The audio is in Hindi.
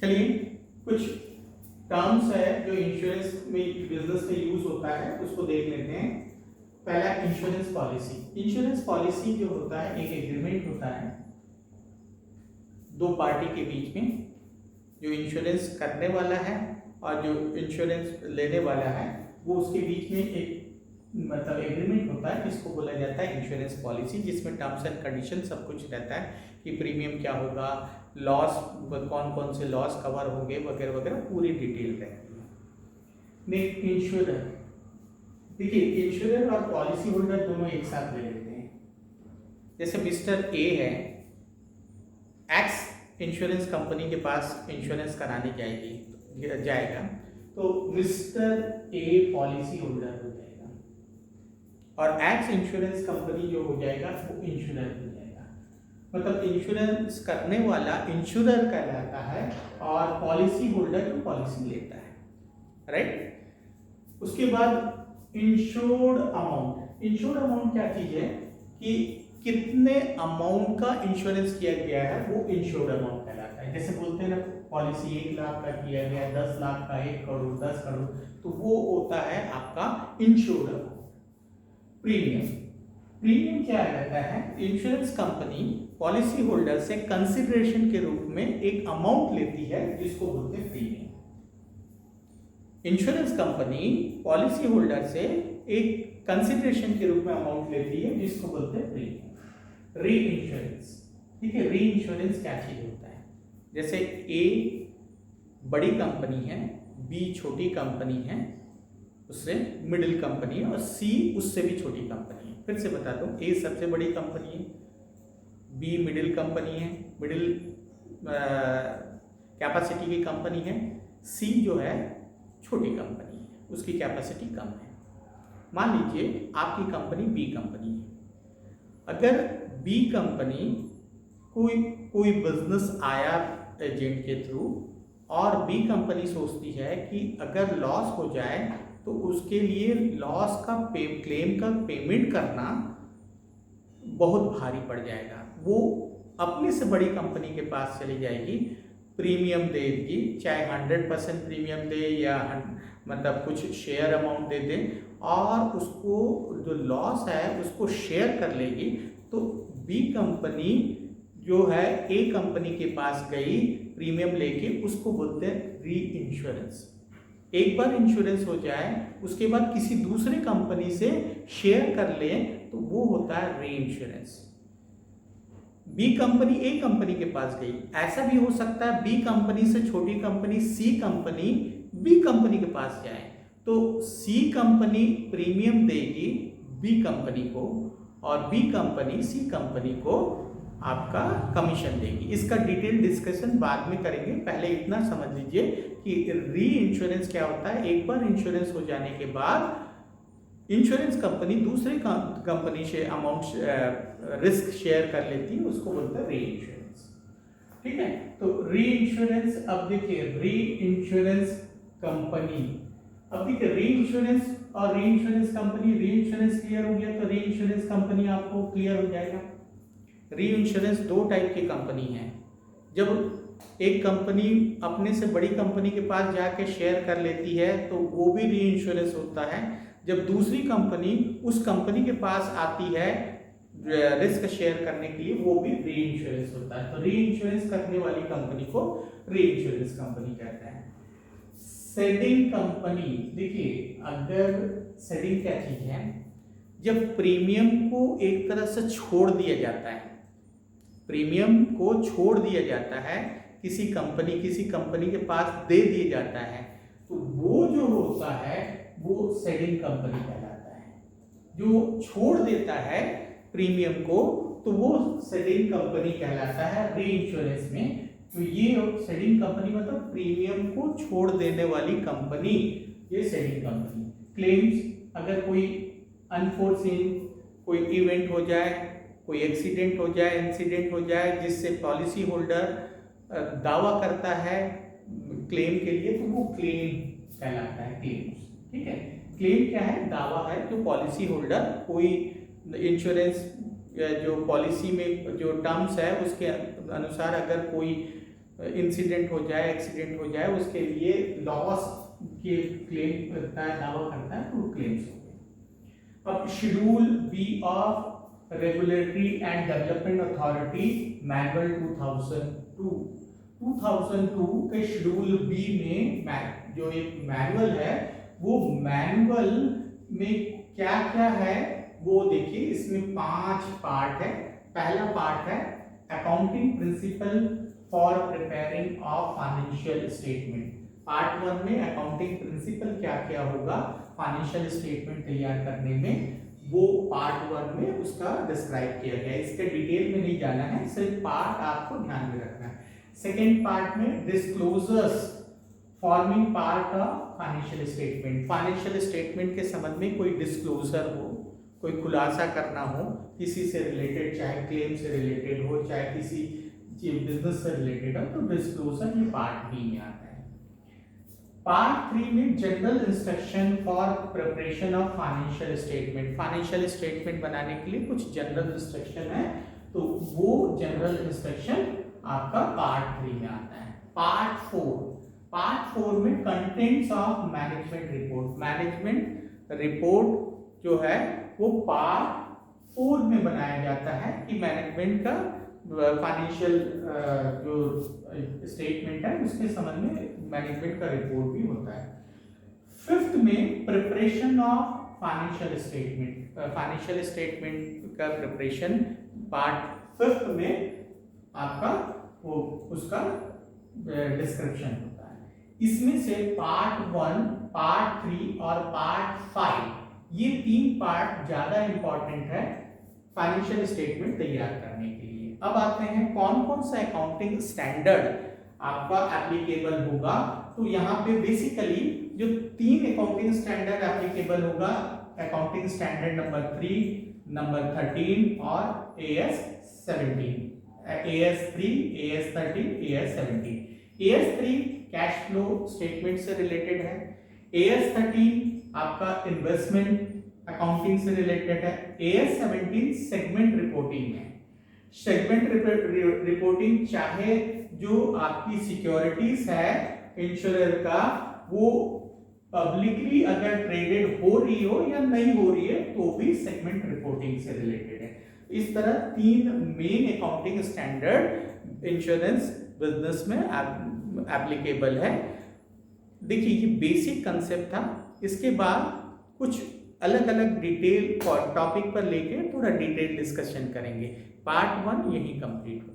चलिए कुछ टर्म्स है जो इंश्योरेंस में बिजनेस में यूज होता है उसको देख लेते हैं। पहला इंश्योरेंस पॉलिसी। इंश्योरेंस पॉलिसी जो होता है एक एग्रीमेंट होता है दो पार्टी के बीच में, जो इंश्योरेंस करने वाला है और जो इंश्योरेंस लेने वाला है वो उसके बीच में एक मतलब एग्रीमेंट होता है जिसको बोला जाता है इंश्योरेंस पॉलिसी, जिसमें टर्म्स एंड कंडीशन सब कुछ रहता है कि प्रीमियम क्या होगा, लॉस कौन कौन से लॉस कवर होंगे वगैरह वगैरह पूरी डिटेल रहती है। Next insurer. देखिए इंश्योरर और पॉलिसी होल्डर दोनों एक साथ ले लेते हैं। जैसे मिस्टर ए है, एक्स इंश्योरेंस कंपनी के पास इंश्योरेंस कराने जाएगा तो मिस्टर ए पॉलिसी होल्डर हो जाएगा और एक्स इंश्योरेंस कंपनी जो हो जाएगा वो इंश्योरर हो जाएगा। मतलब इंश्योरेंस करने वाला इंश्योरर कहलाता है और पॉलिसी होल्डर जो पॉलिसी लेता है, राइट। उसके बाद इंश्योर्ड अमाउंट। इंश्योर्ड अमाउंट क्या चीज है कि कितने अमाउंट का इंश्योरेंस किया गया है वो इंश्योर्ड अमाउंट कहलाता है। जैसे बोलते हैं ना पॉलिसी 1 लाख का किया गया, 10 लाख का, 1 करोड़, 10 करोड़, तो वो होता है आपका इंश्योर्ड अमाउंट। प्रीमियम। प्रीमियम क्या रहता है, इंश्योरेंस कंपनी पॉलिसी होल्डर से कंसिडरेशन के रूप में एक अमाउंट लेती है जिसको बोलते हैं premium. Insurance company policy holder से एक कंसिडरेशन के रूप में अमाउंट लेती है जिसको बोलते हैं प्रीमियम। री इंश्योरेंस। ठीक है, री इंश्योरेंस क्या चीज होता है, जैसे ए बड़ी कंपनी है, बी छोटी कंपनी है, उससे मिडिल कंपनी है और सी उससे भी छोटी कंपनी है। फिर से बता दूं, ए सबसे बड़ी कंपनी है, बी मिडिल कंपनी है, मिडिल कैपेसिटी की कंपनी है, सी जो है छोटी कंपनी है, उसकी कैपेसिटी कम है। मान लीजिए आपकी कंपनी बी कंपनी है। अगर बी कंपनी कोई बिजनेस आया एजेंट के थ्रू और बी कंपनी सोचती है कि अगर लॉस हो जाए तो उसके लिए लॉस का क्लेम का पेमेंट करना बहुत भारी पड़ जाएगा, वो अपने से बड़ी कंपनी के पास चली जाएगी, प्रीमियम देगी, चाहे 100% प्रीमियम दे या मतलब कुछ शेयर अमाउंट दे दे और उसको जो लॉस है उसको शेयर कर लेगी। तो बी कंपनी जो है ए कंपनी के पास गई प्रीमियम लेके, उसको बोलते हैं री इंश्योरेंस। एक बार इंश्योरेंस हो जाए उसके बाद किसी दूसरे कंपनी से शेयर कर ले तो वो होता है री इंश्योरेंस। बी कंपनी ए कंपनी के पास गई, ऐसा भी हो सकता है बी कंपनी से छोटी कंपनी सी कंपनी बी कंपनी के पास जाए तो सी कंपनी प्रीमियम देगी बी कंपनी को और बी कंपनी सी कंपनी को आपका कमीशन देगी। इसका डिटेल डिस्कशन बाद में करेंगे, पहले इतना समझ लीजिए कि री इंश्योरेंस क्या होता है। एक बार इंश्योरेंस हो जाने के बाद इंश्योरेंस कंपनी दूसरे कंपनी से अमाउंट रिस्क शेयर कर लेती है, उसको बोलते हैं री इंश्योरेंस। ठीक है, तो री इंश्योरेंस। अब देखिए री इंश्योरेंस कंपनी, अब देखिए री इंश्योरेंस और री इंश्योरेंस कंपनी, री इंश्योरेंस क्लियर हो गया तो री इंश्योरेंस कंपनी आपको क्लियर हो जाएगा। री इंश्योरेंस दो टाइप की कंपनी है। जब एक कंपनी अपने से बड़ी कंपनी के पास जाके शेयर कर लेती है तो वो भी री इंश्योरेंस होता है। जब दूसरी कंपनी उस कंपनी के पास आती है रिस्क शेयर करने के लिए, वो भी री इंश्योरेंस होता है। तो री इंश्योरेंस करने वाली कंपनी को री इंश्योरेंस कंपनी कहते हैं। सेडिंग कंपनी। देखिए अगर सेडिंग क्या चीज है, जब प्रीमियम को एक तरह से छोड़ दिया जाता है, प्रीमियम को छोड़ दिया जाता है, किसी कंपनी के पास दे दिया जाता है, तो वो जो होता है वो सेडिंग कंपनी कहलाता है। जो छोड़ देता है प्रीमियम को तो वो सेडिंग कंपनी कहलाता है री इंश्योरेंस में। तो ये सेडिंग कंपनी मतलब प्रीमियम को छोड़ देने वाली कंपनी, ये सेडिंग कंपनी। क्लेम्स, अगर कोई अनफोर्सीन कोई इवेंट हो जाए, कोई एक्सीडेंट हो जाए, इंसिडेंट हो जाए जिससे पॉलिसी होल्डर दावा करता है क्लेम के लिए, तो वो क्लेम कहलाता है, क्लेम्स। ठीक है, क्लेम क्या है, दावा है जो पॉलिसी होल्डर कोई इंश्योरेंस जो पॉलिसी में जो टर्म्स है उसके अनुसार अगर कोई इंसिडेंट हो जाए, एक्सीडेंट हो जाए, उसके लिए लॉस के क्लेम करता है, दावा करता है, तो क्लेम्स हो गए। अब schedule B of regulatory and development authority manual 2002 के शेड्यूल बी में जो एक मैनुअल है, वो मैनुअल में क्या क्या है वो देखिए। इसमें 5 पार्ट है। पहला पार्ट है accounting principle for preparing of financial statement. Part 1 में अकाउंटिंग प्रिंसिपल क्या क्या होगा फाइनेंशियल स्टेटमेंट तैयार करने में, वो पार्ट 1 में उसका डिस्क्राइब किया गया है। इसके डिटेल में नहीं जाना है, सिर्फ पार्ट आपको ध्यान में रखना है। सेकेंड पार्ट में disclosures forming part of financial statement. Financial statement के संबंध में कोई डिस्क्लोजर हो, कोई खुलासा करना हो किसी से रिलेटेड, चाहे क्लेम से रिलेटेड हो, चाहे किसी बिजनेस से रिलेटेड हो, तो डिस्क्लोजर ये पार्ट बी में आता है। पार्ट 3 में general instruction for preparation of financial statement. Financial statement बनाने के लिए कुछ जनरल इंस्ट्रक्शन है, तो वो जनरल इंस्ट्रक्शन आपका पार्ट 3 में आता है। पार्ट 4 में contents of management report. Management report जो है वो पार्ट 4 में बनाया जाता है कि मैनेजमेंट का फाइनेंशियल जो स्टेटमेंट है उसके संबंध में मैनेजमेंट का रिपोर्ट भी होता है। 5th में preparation of financial statement. Financial statement का प्रिपरेशन पार्ट 5th में आपका वो उसका डिस्क्रिप्शन होता है। इसमें से पार्ट 1, पार्ट 3 और पार्ट 5 ये 3 पार्ट ज्यादा इंपॉर्टेंट है फाइनेंशियल स्टेटमेंट तैयार करने के लिए। अब आते हैं कौन कौन सा अकाउंटिंग स्टैंडर्ड आपका एप्लीकेबल होगा। तो यहाँ पे बेसिकली जो 3 अकाउंटिंग स्टैंडर्ड एप्लीकेबल होगा, अकाउंटिंग स्टैंडर्ड नंबर 3, नंबर 13 और AS17, AS3, AS13, AS17। AS3 cash flow statement से रिलेटेड है, AS13 आपका इन्वेस्टमेंट अकाउंटिंग से रिलेटेड है, AS17 सेगमेंट रिपोर्टिंग है। सेगमेंट रिपोर्टिंग चाहे जो आपकी सिक्योरिटीज है इंश्योरर का, वो पब्लिकली अगर ट्रेडेड हो रही हो या नहीं हो रही है तो भी सेगमेंट रिपोर्टिंग से रिलेटेड है। इस तरह 3 main accounting standard insurance business में एप्लीकेबल है। देखिए ये बेसिक कंसेप्ट था। इसके बाद कुछ अलग अलग डिटेल टॉपिक पर लेके थोड़ा डिटेल डिस्कशन करेंगे। पार्ट 1 यही कंप्लीट हो।